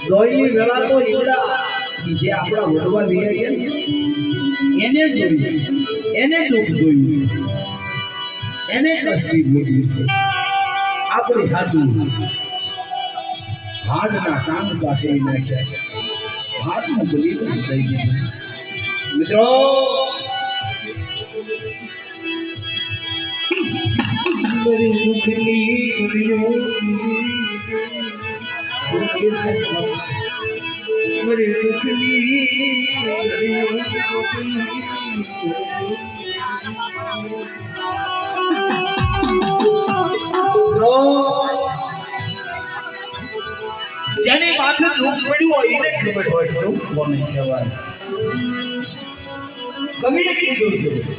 દોઈની વેળા તો ઈવડા જે આપણા વડવા વિયા એને જોયું, એને દુઃખ જોયું, એને તકલીફ ભોગવી છે. આપણે હાથું હાથના કામ સાથે નાખ્યા, હાથનું બલિદાન થઈ ગયું. મિત્રો મારી દુઃખની મારી દુઃખની જેની માથે દુઃખ પડ્યું હોય એને ખબર હોય દુઃખ કોને કહેવાય. કવિએ કીધું છે મિત્રો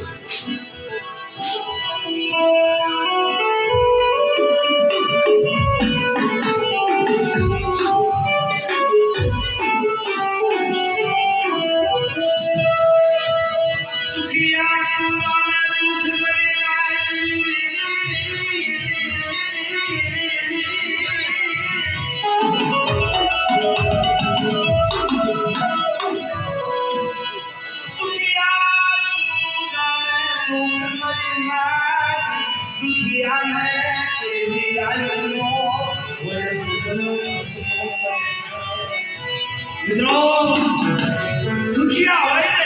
સુખિયા હોય ને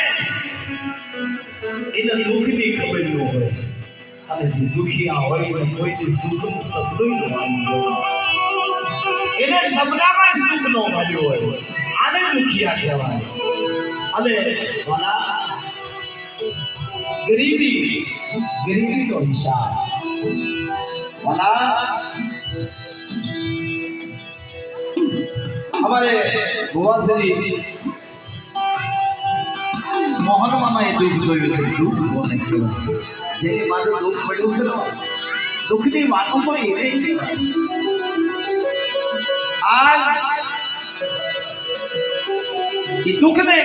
એને દુઃખની ખબર ન હોય, અને જે દુખિયા હોય ને કોઈની સુખનું સપનું ન માન્યું એને સપનામાં સુખ ન મળ્યું હોય, આને દુખિયા કહેવાય. અને ભલા ગરીબીનો હિસાબ ભલા हमारे भुवाश्री मोहन मामा ये दुख જોયું છે. દુઃખ કોને કહેવાય? જેની માથે દુઃખ પડ્યું છે ને દુઃખની વાતો તો એ આ દુઃખને